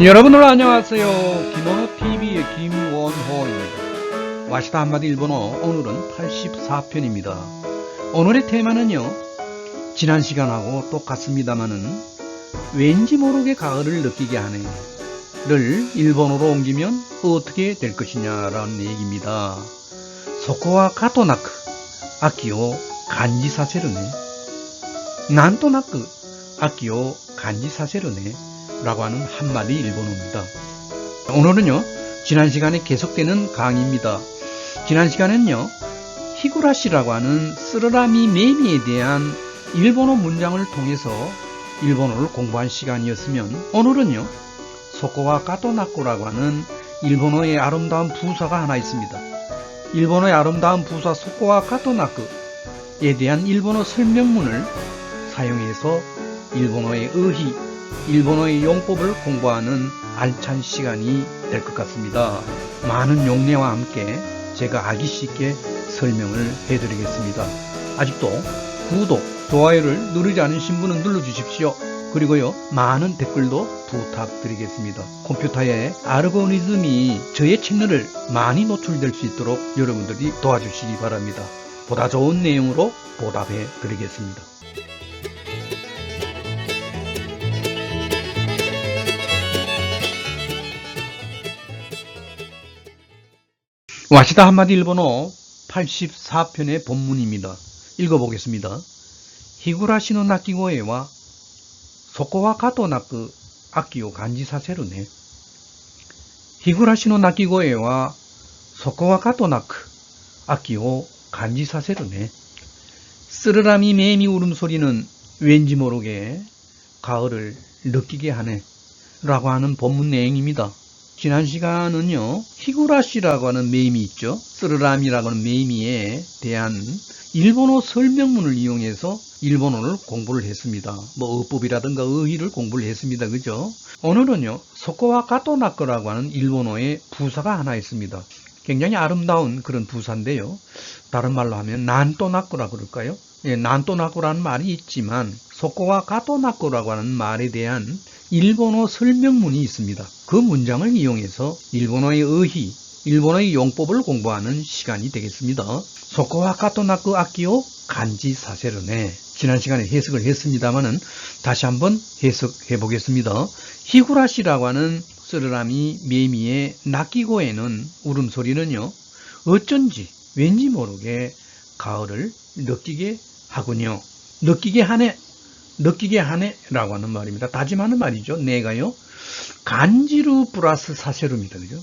여러분들 안녕하세요. 김원호TV의 김원호입니다. 와시다 한마디 일본어, 오늘은 84편입니다. 오늘의 테마는요, 지난 시간하고 똑같습니다마는 왠지 모르게 가을을 느끼게 하네 를 일본어로 옮기면 어떻게 될 것이냐라는 얘기입니다. 소코와 가토나크 아키오 간지 사세르네, 난토나크 아키오 간지 사세르네 라고 하는 한마디 일본어입니다. 오늘은요, 지난 시간에 계속되는 강의입니다. 지난 시간에는요, 히구라시라고 하는 쓰르라미 메미에 대한 일본어 문장을 통해서 일본어를 공부한 시간이었으면, 오늘은요, 소코와 가토나코라고 하는 일본어의 아름다운 부사가 하나 있습니다. 일본어의 아름다운 부사 소코와 가토나코에 대한 일본어 설명문을 사용해서 일본어의 의의, 일본어의 용법을 공부하는 알찬 시간이 될 것 같습니다. 많은 용례와 함께 제가 알기 쉽게 설명을 해드리겠습니다. 아직도 구독, 좋아요를 누르지 않으신 분은 눌러주십시오. 그리고요, 많은 댓글도 부탁드리겠습니다. 컴퓨터의 알고리즘이 저의 채널을 많이 노출될 수 있도록 여러분들이 도와주시기 바랍니다. 보다 좋은 내용으로 보답해 드리겠습니다. 와시다 한마디 일본어 84편의 본문입니다. 읽어보겠습니다. 히구라시노 나키고에와 소코와 가토나크 아키오 간지 사세르네. 히구라시노 나키고에와 소코와 가토나크 아키오 간지 사세르네. 쓰르라미 매미 울음소리는 왠지 모르게 가을을 느끼게 하네 라고 하는 본문 내용입니다. 지난 시간은요, 히구라시라고 하는 메임이 있죠. 쓰르라미라고 하는 메임에 대한 일본어 설명문을 이용해서 일본어를 공부를 했습니다. 뭐 어법이라든가 의의를 공부를 했습니다. 그죠? 오늘은요, 소코와 가토나코라고 하는 일본어의 부사가 하나 있습니다. 굉장히 아름다운 그런 부사인데요. 다른 말로 하면 난토나코라고 그럴까요? 예, 난토나코라는 말이 있지만 소코와 가토나코라고 하는 말에 대한 일본어 설명문이 있습니다. 그 문장을 이용해서 일본어의 의의, 일본어의 용법을 공부하는 시간이 되겠습니다. 소코와 가토나크 아키오 간지 사세르네. 지난 시간에 해석을 했습니다만은 다시 한번 해석해 보겠습니다. 히구라시라고 하는 쓰르라미 메미의 나키고에는 울음소리는요, 어쩐지 왠지 모르게 가을을 느끼게 하군요. 느끼게 하네 라고 하는 말입니다. 다짐하는 말이죠. 내가요, 간지루 플러스 사세루입니다. 그죠?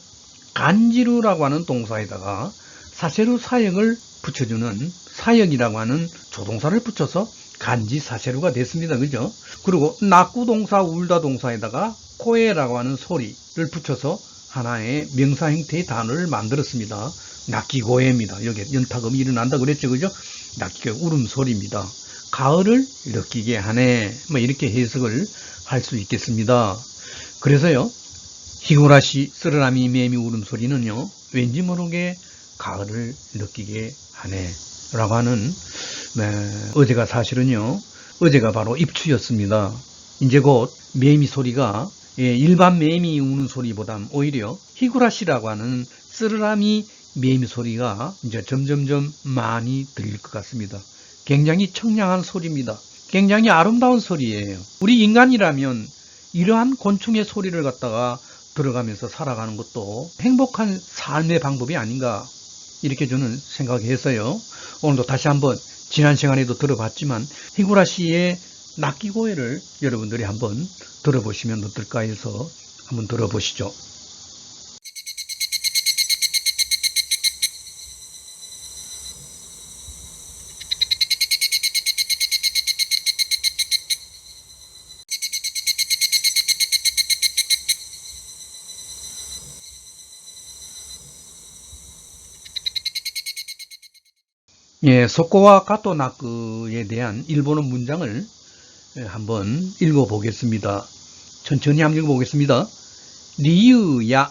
간지루라고 하는 동사에다가 사세루 사역을 붙여주는 사역이라고 하는 조동사를 붙여서 간지 사세루가 됐습니다. 그죠? 그리고 낙구 동사, 울다 동사에다가 코에라고 하는 소리를 붙여서 하나의 명사 형태의 단어를 만들었습니다. 낙기고에입니다. 여기에 연탁음이 일어난다 그랬죠. 그죠? 낙기고에 울음소리입니다. 가을을 느끼게 하네. 뭐 이렇게 해석을 할 수 있겠습니다. 그래서요, 히구라시 쓰르라미 매미 울음소리는요, 왠지 모르게 가을을 느끼게 하네 라고 하는, 어제가 사실은요, 어제가 바로 입추였습니다. 이제 곧 매미 소리가 일반 매미 우는 소리보다 오히려 히구라시라고 하는 쓰르라미 매미 소리가 이제 점점점 많이 들릴 것 같습니다. 굉장히 청량한 소리입니다. 굉장히 아름다운 소리예요. 우리 인간이라면 이러한 곤충의 소리를 갖다가 들어가면서 살아가는 것도 행복한 삶의 방법이 아닌가, 이렇게 저는 생각해서요, 오늘도 다시 한번 지난 시간에도 들어봤지만 히구라시의 낙기고에를 여러분들이 한번 들어보시면 어떨까 해서 한번 들어보시죠. 예, 소코와 가토나크에 대한 일본어 문장을 한번 읽어보겠습니다. 천천히 한번 읽어보겠습니다. 리유야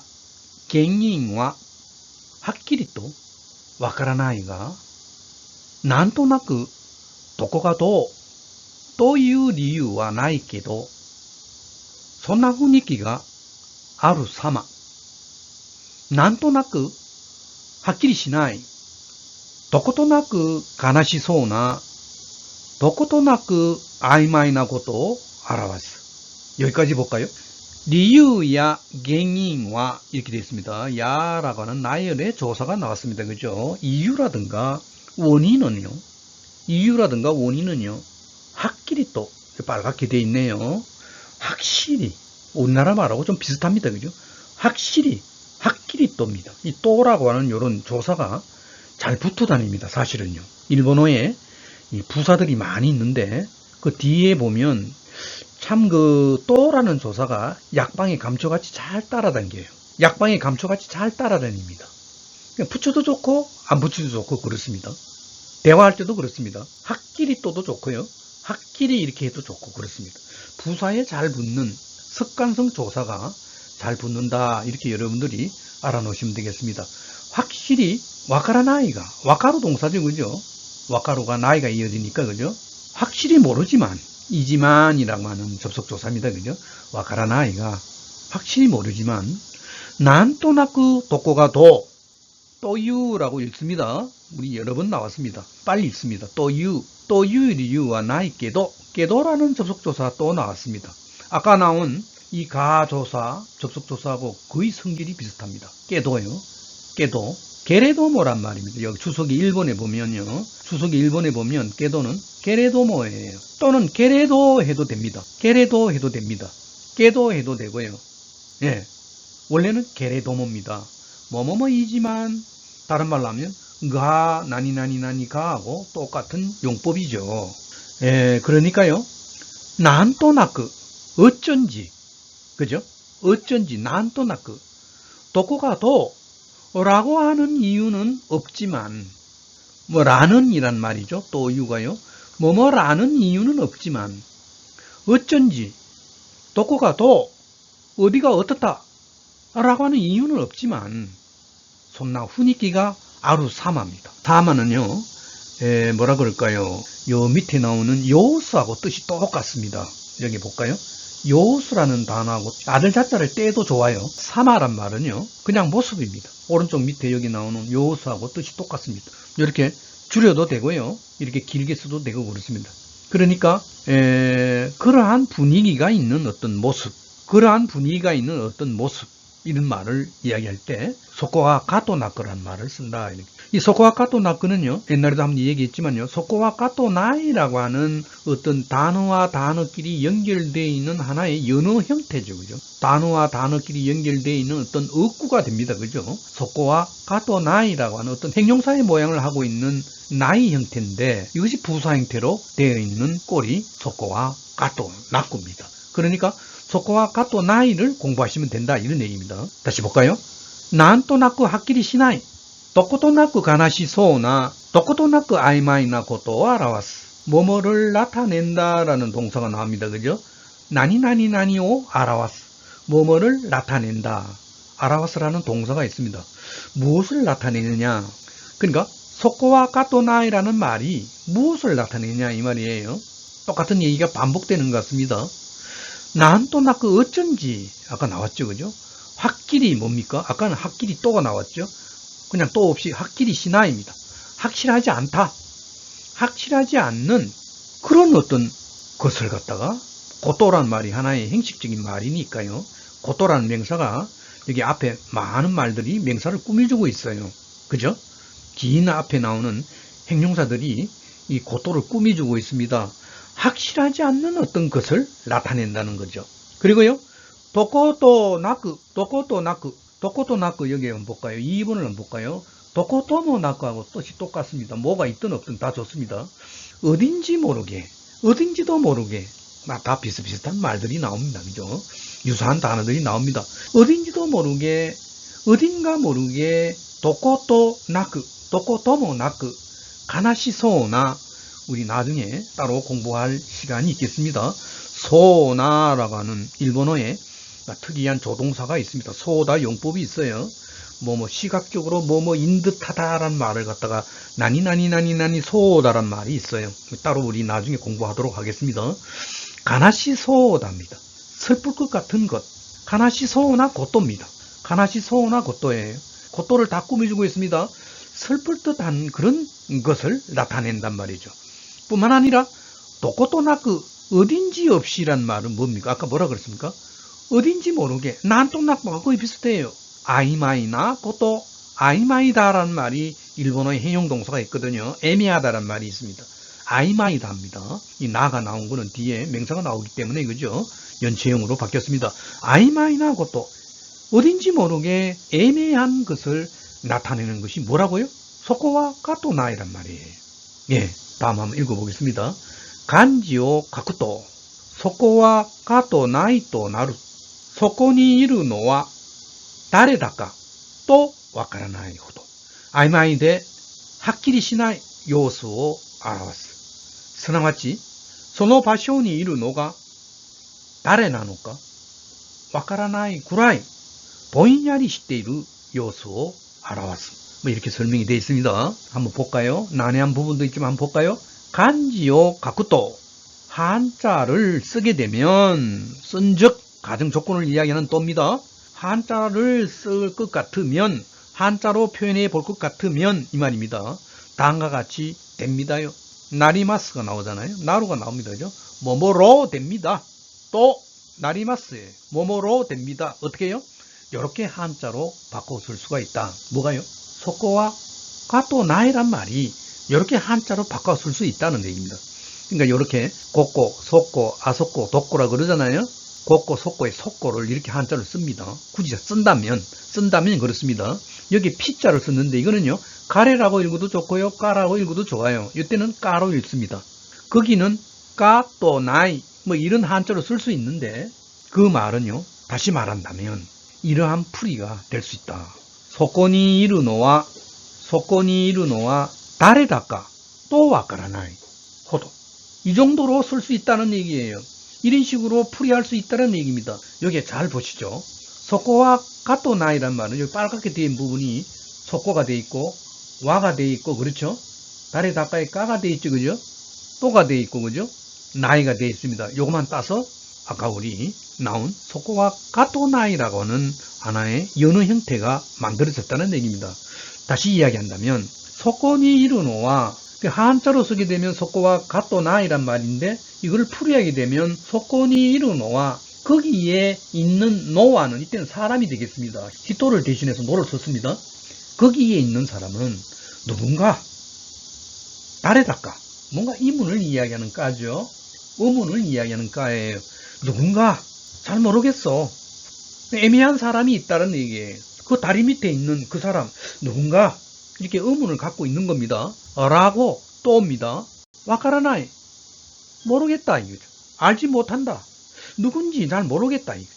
겐인와 はっきりとわからないが、なんとなくどこがどうという理由はないけど、そんな雰囲気がある様。なんとなく、はっきりしない。どことなく悲しそうな、どことなく曖昧なことを表す. 여기까지 볼까요? 리유야 갱인와 이렇게 되어 있습니다. 야라고 하는 나열의 조사가 나왔습니다. 그죠? 이유라든가 원인은요. 이유라든가 원인은요. 확실히 또 빨갛게 되어 있네요. 확실히 우리나라 말하고 좀 비슷합니다. 그죠? 확실히 또입니다. 이 또라고 하는 이런 조사가 잘 붙어 다닙니다. 사실은요. 일본어에 이 부사들이 많이 있는데 그 뒤에 보면 참 그 또라는 조사가 약방의 감초같이 잘 따라다녀요. 약방의 감초같이 잘 따라다닙니다. 붙여도 좋고 안 붙여도 좋고 그렇습니다. 대화할 때도 그렇습니다. 확실히 또도 좋고요. 확실히 이렇게 해도 좋고 그렇습니다. 부사에 잘 붙는 습관성 조사가 잘 붙는다. 이렇게 여러분들이 알아놓으시면 되겠습니다. 확실히 와카라나이가 와카루 동사죠. 그죠? 와카루가 나이가 이어지니까 그죠? 확실히 모르지만 이지만이라고 하는 접속조사입니다. 그죠? 와카라나이가 확실히 모르지만 난또나쿠 도코가 또유라고 읽습니다. 우리 여러 번 나왔습니다. 빨리 읽습니다. 또유와 나이 깨도라는 접속조사 또 나왔습니다. 아까 나온 이 가조사 접속조사하고 거의 성질이 비슷합니다. 깨도요. 깨도 게레도모란 말입니다. 여기 주석이 1번에 보면요. 주석이 1번에 보면 깨도는 게레도모예요. 또는 게레도 해도 됩니다. 게레도 해도 됩니다. 깨도 해도 되고요. 예. 원래는 게레도모입니다. 뭐뭐뭐이지만 다른 말로 하면 가 나니나니나니가하고 똑같은 용법이죠. 예, 그러니까요. 난또나크 어쩐지 그죠? 어쩐지 난또나크 도코가 라고 하는 이유는 없지만 라는 이란 말이죠. 또 이유가요. 뭐뭐라는 이유는 없지만 어쩐지 도코가 어디가 어떻다 라고 하는 이유는 없지만 손나 후니끼가 아루 사마입니다. 사마는요. 뭐라 그럴까요? 요 밑에 나오는 요수하고 뜻이 똑같습니다. 여기 볼까요? 요수라는 단어하고 아들 자자를 떼도 좋아요. 사마란 말은요. 그냥 모습입니다. 오른쪽 밑에 여기 나오는 요수하고 뜻이 똑같습니다. 이렇게 줄여도 되고요. 이렇게 길게 써도 되고 그렇습니다. 그러니까 그러한 분위기가 있는 어떤 모습, 이런 말을 이야기할 때 소코와 가토나크라는 말을 쓴다. 이 소코와 가토나크는요. 옛날에도 한번 얘기했지만요. 소코와 가토나이라고 하는 어떤 단어와 단어끼리 연결되어 있는 하나의 연어 형태죠. 그죠? 단어와 단어끼리 연결되어 있는 어떤 어구가 됩니다. 그죠? 소코와 가토나이라고 하는 어떤 형용사의 모양을 하고 있는 나이 형태인데 이것이 부사 형태로 되어 있는 꼴이 소코와 가토나크입니다. 그러니까 소코와 가토 나이를 공부하시면 된다 이런 얘기입니다. 다시 볼까요? 난또나쿠 하키리 시나이 도코토나쿠 가나시소나 도코토나쿠 아이마이나 고토を表す 뭐뭐를 나타낸다라는 동사가 나옵니다. 그죠? 나니나니나니を表す 뭐뭐를 나타낸다. 아라와스라는 동사가 있습니다. 무엇을 나타내느냐? 그러니까 소코와 가토 나이라는 말이 무엇을 나타내느냐 이 말이에요. 똑같은 얘기가 반복되는 것 같습니다. 난또나쿠 어쩐지 아까 나왔죠. 그죠? 확실히 뭡니까? 아까는 확실히 또가 나왔죠. 그냥 또 없이 확실히 시나입니다. 확실하지 않다. 확실하지 않는 그런 어떤 것을 갖다가 고토라는 말이 하나의 형식적인 말이니까요. 고토라는 명사가 여기 앞에 많은 말들이 명사를 꾸며주고 있어요. 그죠? 긴 앞에 나오는 형용사들이 이 고토를 꾸며주고 있습니다. 확실하지 않는 어떤 것을 나타낸다는 거죠. 그리고요. 도코토나쿠 여기 한번 볼까요? 2번을 한번 볼까요? 도코토모나쿠하고 뜻이 똑같습니다. 뭐가 있든 없든 다 좋습니다. 어딘지 모르게, 어딘지도 모르게 다 비슷비슷한 말들이 나옵니다. 그죠? 유사한 단어들이 나옵니다. 어딘지도 모르게, 어딘가 모르게 도코토모나쿠 가나시소나 우리 나중에 따로 공부할 시간이 있겠습니다. 소나라고 하는 일본어에 특이한 조동사가 있습니다. 소다 용법이 있어요. 시각적으로 인듯하다라는 말을 갖다가 나니 소다란 말이 있어요. 따로 우리 나중에 공부하도록 하겠습니다. 가나시 소다입니다. 슬플 것 같은 것, 가나시 소나 고토입니다. 가나시 소나 고토예요. 고토를 다 꾸며주고 있습니다. 슬플 듯한 그런 것을 나타낸단 말이죠. 뿐만 아니라 도코토나크 어딘지 없이란 말은 뭡니까? 아까 뭐라 그랬습니까? 어딘지 모르게 난또나크가 거의 비슷해요. 아이마이나 고토 아이마이다라는 말이 일본어의 행용 동사가 있거든요. 애매하다라는 말이 있습니다. 아이마이다입니다. 이 나가 나온 거는 뒤에 명사가 나오기 때문에 그죠? 연체형으로 바뀌었습니다. 아이마이나 고토 어딘지 모르게 애매한 것을 나타내는 것이 뭐라고요? 소코와 가토나이란 말이에요. 예, 다음 한번 읽어보겠습니다. 간지오 가쿠토 소코와 가토나이 또 나루 소코니 이루 노와 다레다까 또 와카라나이 호도 아이마이ではっきりしない様子を表す。すなわち、その場所にいるのが誰なのかわからないくらいぼんやりしている様子を表す. 뭐 이렇게 설명이 되어 있습니다. 한번 볼까요? 난해한 부분도 있지만 한번 볼까요? 간지요 가쿠토 한자를 쓰게 되면 쓴즉 가정 조건을 이야기하는 또입니다. 한자를 쓸 것 같으면 한자로 표현해 볼 것 같으면 이 말입니다. 다음과 같이 됩니다요. 나리마스가 나오잖아요. 나루가 나옵니다. 그죠? 뭐뭐로 됩니다. 또 나리마스예요. 뭐뭐로 됩니다. 어떻게 해요? 이렇게 한자로 바꿔 쓸 수가 있다. 뭐가요? 소코와 가토나이란 말이 이렇게 한자로 바꿔 쓸 수 있다는 얘기입니다. 그러니까 이렇게 고꼬, 소꼬, 아소꼬, 독꼬라 그러잖아요. 고꼬, 소꼬의 소꼬를 이렇게 한자를 씁니다. 굳이 쓴다면 그렇습니다. 여기 피자를 썼는데 이거는요. 가래라고 읽어도 좋고요. 까라고 읽어도 좋아요. 이때는 까로 읽습니다. 거기는 가토나이 뭐 이런 한자로 쓸 수 있는데 그 말은요. 다시 말한다면 이러한 풀이가 될 수 있다. 소코니 이루노와 다레다까 또 와카라나이 호도 이 정도로 쓸 수 있다는 얘기예요. 이런 식으로 풀이할 수 있다는 얘기입니다. 여기에 잘 보시죠. 소코와 가토나이란 말은 여기 빨갛게 된 부분이 소코가 돼 있고 와가 돼 있고 그렇죠. 다레다까에 까가 돼 있죠. 그죠? 또가 돼 있고 그죠? 나이가 돼 있습니다. 요것만 따서 아까 우리 나온 소코와 가토나이라고 하는 하나의 연어 형태가 만들어졌다는 얘기입니다. 다시 이야기한다면 소코니 이루노와 한자로 쓰게 되면 소코와 가토나이란 말인데 이걸 풀이하게 되면 소코니 이루노와 거기에 있는 노와는 이때는 사람이 되겠습니다. 히토를 대신해서 노를 썼습니다. 거기에 있는 사람은 누군가 다레다까 뭔가 이문을 이야기하는 까죠. 의문을 이야기하는 까예요. 누군가 잘 모르겠어. 애매한 사람이 있다는 얘기예요. 그 다리 밑에 있는 그 사람 누군가 이렇게 의문을 갖고 있는 겁니다. 라고 또 옵니다. 와카라나이 모르겠다 이거죠. 알지 못한다. 누군지 잘 모르겠다 이거죠.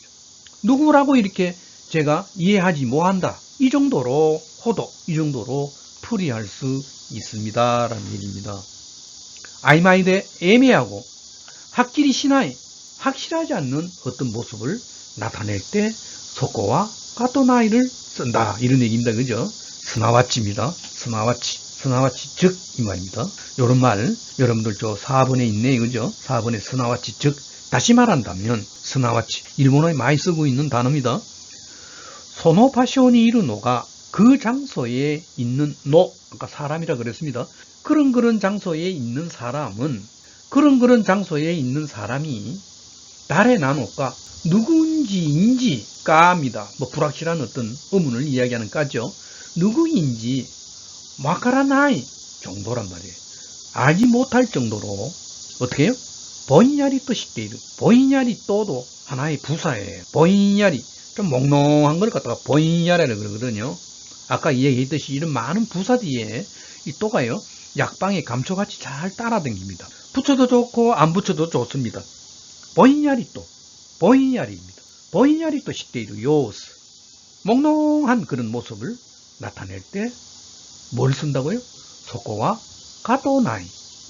누구라고 이렇게 제가 이해하지 못한다. 이 정도로 호도 이 정도로 풀이할 수 있습니다. 라는 얘기입니다. 아이마이데 애매하고 확실히 시나이 확실하지 않는 어떤 모습을 나타낼 때 소코와 가토나이를 쓴다. 이런 얘기입니다. 그죠? 스나와치입니다. 스나와치 즉 이 말입니다. 이런 말 여러분들 저 4번에 있네. 그죠? 4번에 스나와치 즉 다시 말한다면 스나와치 일본어에 많이 쓰고 있는 단어입니다. 소노파쇼니 이루노가 그 장소에 있는 노 아까 사람이라 그랬습니다. 그런 장소에 있는 사람은 그런 장소에 있는 사람이 다레 나노가 누구인지인지 까입니다. 뭐 불확실한 어떤 의문을 이야기하는 까죠. 누구인지 와카라나이 정도란 말이에요. 알지 못할 정도로 어떻게 해요? 보인야리 또 시대이루 보인야리 또도 하나의 부사예요. 보인야리 좀 몽롱한 걸 갖다가 보인야리라고 그러거든요. 아까 이야기했듯이 이런 많은 부사 뒤에 이 또가요. 약방에 감초같이 잘 따라다닙니다. 붙여도 좋고 안 붙여도 좋습니다. 보인야리 보인야리입니다. 보인야리 또 시대이루 요스 몽롱한 그런 모습을 나타낼 때 뭘 쓴다고요? 소코와 가토나이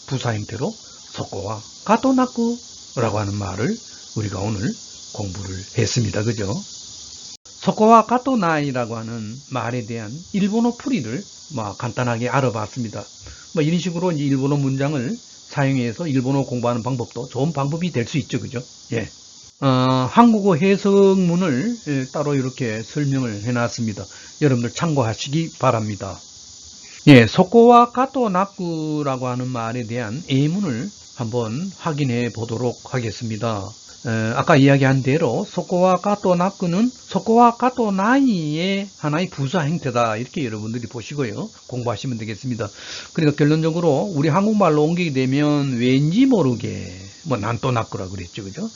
부사 형태로 소코와 가토나쿠라고 하는 말을 우리가 오늘 공부를 했습니다. 그죠? 소코와 가토나이라고 하는 말에 대한 일본어 풀이를 간단하게 알아봤습니다. 이런 식으로 이제 일본어 문장을 사용해서 일본어 공부하는 방법도 좋은 방법이 될 수 있죠. 그죠? 예. 한국어 해석문을 따로 이렇게 설명을 해놨습니다. 여러분들 참고하시기 바랍니다. 예, 소코와 가토 나쿠라고 하는 말에 대한 예문을 한번 확인해 보도록 하겠습니다. 아까 이야기한 대로 소코와 가토 나쿠는 소코와 가토 나이의 하나의 부사 형태다. 이렇게 여러분들이 보시고요. 공부하시면 되겠습니다. 그러니까 결론적으로 우리 한국말로 옮기게 되면 왠지 모르게 난또 나쿠라 그랬죠. 그죠?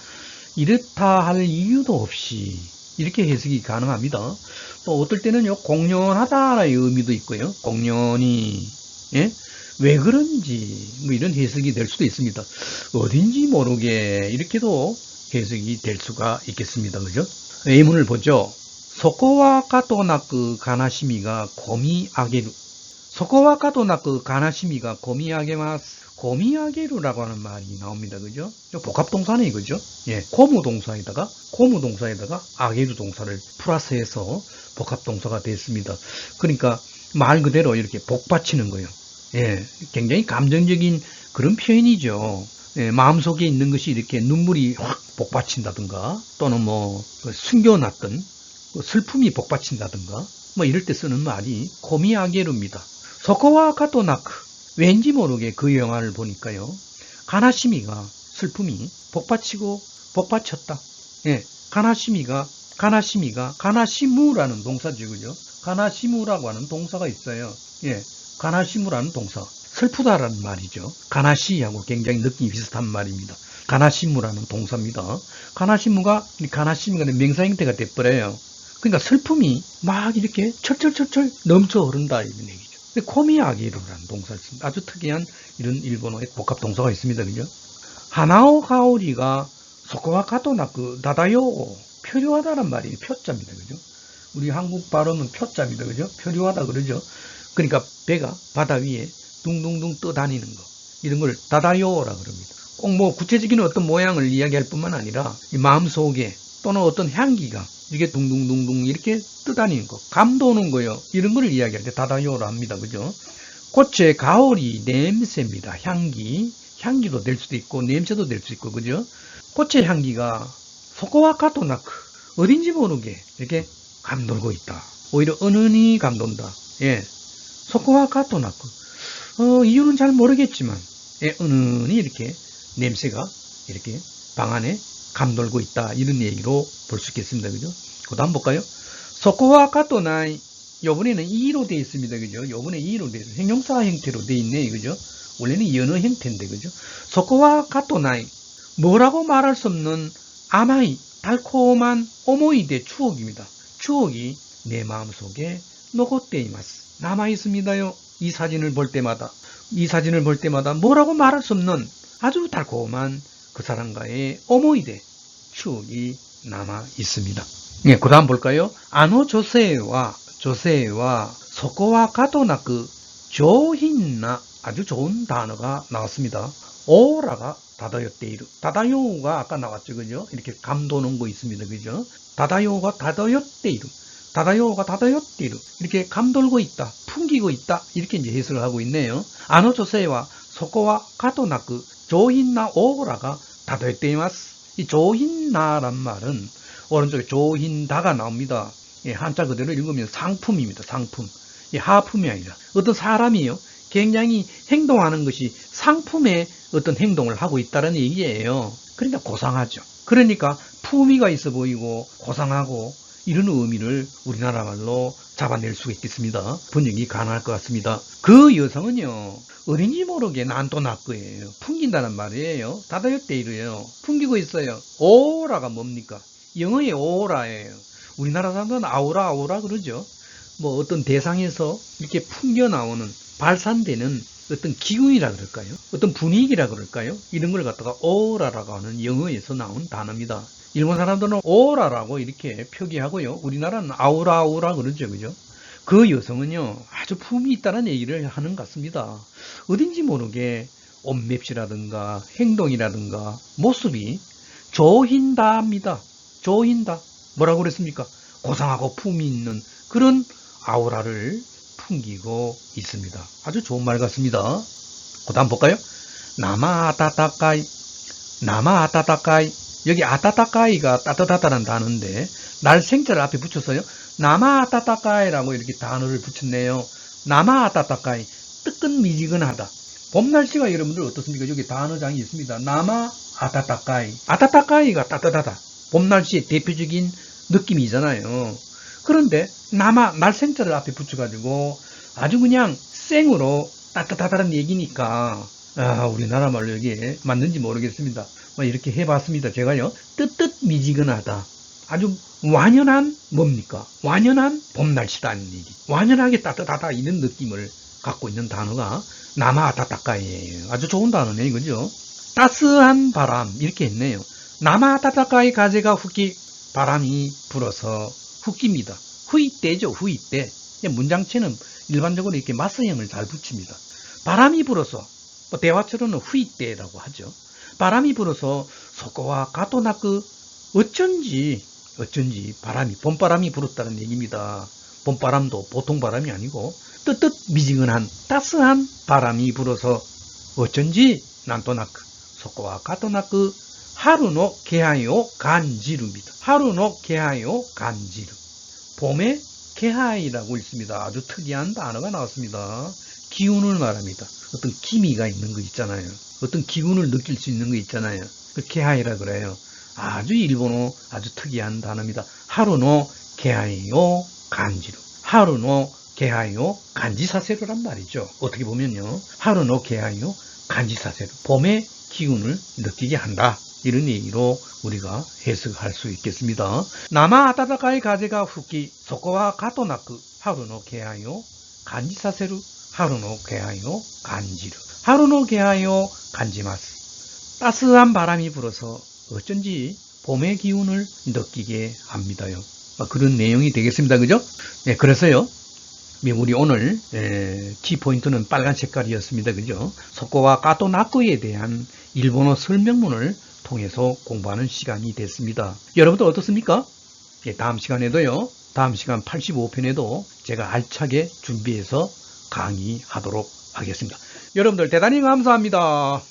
이렇다 할 이유도 없이 이렇게 해석이 가능합니다. 또 어떨 때는요, 공연하다의 의미도 있고요. 공연이, 예? 왜 그런지, 이런 해석이 될 수도 있습니다. 어딘지 모르게, 이렇게도 해석이 될 수가 있겠습니다. 그죠? 예문을 보죠. 소코와 가토나크 가나시미가 고미 아게루. 소코와 가토나크 가나시미가 고미 아게마스. 고미아게루라고 하는 말이 나옵니다. 그죠? 복합동사네, 이거죠? 예. 고무 동사에다가 아게루 동사를 플러스해서 복합동사가 됐습니다. 그러니까 말 그대로 이렇게 복받치는 거예요. 예. 굉장히 감정적인 그런 표현이죠. 예. 마음속에 있는 것이 이렇게 눈물이 확 복받친다든가 또는 숨겨놨던 슬픔이 복받친다든가 이럴 때 쓰는 말이 고미아게루입니다. 소코와 가토나크. 왠지 모르게 그 영화를 보니까요. 가나시미가 슬픔이 복받치고 복받쳤다. 예, 가나시무라는 동사죠. 그죠? 가나시무라고 하는 동사가 있어요. 예, 가나시무라는 동사. 슬프다라는 말이죠. 가나시하고 굉장히 느낌이 비슷한 말입니다. 가나시무라는 동사입니다. 가나시미가 명사 형태가 돼버려요. 그러니까 슬픔이 막 이렇게 철철철철 넘쳐 흐른다 이런 얘기죠. 코미아게루라는 동사가 있습니다. 아주 특이한 이런 일본어의 복합 동사가 있습니다. 그죠? 하나오 가오리가 소코와 가토나쿠 다다요. 표류하다란 말이 표자입니다. 그죠? 우리 한국 발음은 표자입니다. 그죠? 표류하다 그러죠? 그러니까 배가 바다 위에 둥둥둥 떠다니는 거. 이런 걸 다다요라 그럽니다. 꼭 구체적인 어떤 모양을 이야기할 뿐만 아니라 이 마음속에 또는 어떤 향기가 이렇게 둥둥둥둥 이렇게 떠다니는 거, 감도는 거요. 이런 걸 이야기할 때 다다요라 합니다. 그죠? 꽃의 가오리 냄새입니다. 향기도 될 수도 있고 냄새도 될 수 있고 그죠? 꽃의 향기가 소코와 가토나크 어딘지 모르게 이렇게 감돌고 있다. 오히려 은은히 감돈다. 예, 소코와 가토나크 이유는 잘 모르겠지만 은은히 이렇게 냄새가 이렇게 방 안에 감돌고 있다. 이런 얘기로 볼 수 있겠습니다. 그죠? 그 다음 볼까요? 소코와 가토나이 요번에는 이로 되어 있습니다. 그죠? 요번에 이로 되어 있습니다. 형용사 형태로 되어 있네. 그죠? 원래는 연어 형태인데 그죠? 소코와 가토나이 뭐라고 말할 수 없는 아마이 달콤한 오모이데 추억입니다. 추억이 내 마음속에 노고떼이마스 남아 있습니다요. 이 사진을 볼 때마다 뭐라고 말할 수 없는 아주 달콤한 그 사람과의 오모이데 추억이 남아 있습니다. 네, 그 다음 볼까요? 아노 조세와 소코와 가토나쿠 조힌나 아주 좋은 단어가 나왔습니다. 오라가 다다요떼이루. 다다요가 아까 나왔죠. 그죠? 이렇게 감도는 거 있습니다. 그죠? 다다요가 다다요떼이루. 이렇게 감돌고 있다. 풍기고 있다. 이렇게 이제 해석을 하고 있네요. 아노 조세와 소코와 가토나쿠 조힌나 오라가 다다요떼이마스. 이 조힌나란 말은 오른쪽에 조힌다가 나옵니다. 예, 한자 그대로 읽으면 상품입니다. 상품. 예, 하품이 아니라 어떤 사람이요. 굉장히 행동하는 것이 상품의 어떤 행동을 하고 있다는 얘기예요. 그러니까 고상하죠. 그러니까 품위가 있어 보이고 고상하고 이런 의미를 우리나라 말로 잡아낼 수가 있겠습니다. 번역이 가능할 것 같습니다. 그 여성은요. 어딘지 모르게 난또나크예요. 풍긴다는 말이에요. 다다요떼이루예요. 풍기고 있어요. 오라가 뭡니까? 영어의 오라예요. 우리나라 사람들은 아우라 그러죠. 어떤 대상에서 이렇게 풍겨 나오는 발산되는 어떤 기운이라 그럴까요? 어떤 분위기라 그럴까요? 이런 걸 갖다가 오라라고 하는 영어에서 나온 단어입니다. 일본 사람들은 오라라고 이렇게 표기하고요. 우리나라는 아우라 그러죠. 그죠? 그 여성은요, 아주 품이 있다는 얘기를 하는 것 같습니다. 어딘지 모르게 옷맵시라든가 행동이라든가 모습이 조힌다입니다. 조힌다. 뭐라고 그랬습니까? 고상하고 품이 있는 그런 아우라를 풍기고 있습니다. 아주 좋은 말 같습니다. 그 다음 볼까요? 나마 아타타카이. 여기 아타타카이가 따뜻하다는 단어인데 날 생자를 앞에 붙여서요. 나마 아타타카이라고 이렇게 단어를 붙였네요. 나마 아타타카이, 뜨끈미지근하다. 봄 날씨가 여러분들 어떻습니까? 여기 단어장이 있습니다. 나마 아타타카이. 아타타카이가 따뜻하다. 봄 날씨의 대표적인 느낌이잖아요. 그런데 나마 날생자를 앞에 붙여가지고 아주 그냥 생으로 따뜻하다는 얘기니까 우리나라 말로 여기에 맞는지 모르겠습니다. 이렇게 해봤습니다. 제가요. 뜨뜻미지근하다. 아주 완연한 뭡니까? 완연한 봄 날씨라는 얘기. 완연하게 따뜻하다 이런 느낌을 갖고 있는 단어가 나마아타타카이예요. 아주 좋은 단어네 이거죠. 따스한 바람 이렇게 했네요. 나마아타타카이 가제가 후기 바람이 불어서 후기입니다. 후이때죠. 후이때. 문장체는 일반적으로 이렇게 마스형을 잘 붙입니다. 바람이 불어서 대화처로는 후이때라고 하죠. 바람이 불어서 소코와 가토나크 어쩐지 바람이 봄바람이 불었다는 얘기입니다. 봄바람도 보통 바람이 아니고 뜨뜻미지근한 따스한 바람이 불어서 어쩐지 난토나크 소코와 가토나크 하루노 게하이오 간지루입니다. 하루노 게하이오 간지루. 봄의 게하이라고 있습니다. 아주 특이한 단어가 나왔습니다. 기운을 말합니다. 어떤 기미가 있는 거 있잖아요. 어떤 기운을 느낄 수 있는 거 있잖아요. 그 게하이라 그래요. 아주 일본어 아주 특이한 단어입니다. 하루노 게하이오 간지루. 하루노 게하이오 간지사세루란 말이죠. 어떻게 보면요. 하루노 게하이오 간지사세루. 봄의 기운을 느끼게 한다. 이런 얘기로 우리가 해석할 수 있겠습니다. 나마 아타타카이 가제가 후기 소코와 가토나크 하루노 게하이오 간지사세루. 하루노 게하이오 간지루. 하루노 게하이오 간지마스. 따스한 바람이 불어서 어쩐지 봄의 기운을 느끼게 합니다요. 그런 내용이 되겠습니다. 그죠? 네, 그래서요. 우리 오늘 키포인트는 빨간 색깔이었습니다. 그죠? 소코와 가토나크에 대한 일본어 설명문을 통해서 공부하는 시간이 됐습니다. 여러분들 어떻습니까? 예, 다음 시간에도요. 다음 시간 85편에도 제가 알차게 준비해서 강의하도록 하겠습니다. 여러분들 대단히 감사합니다.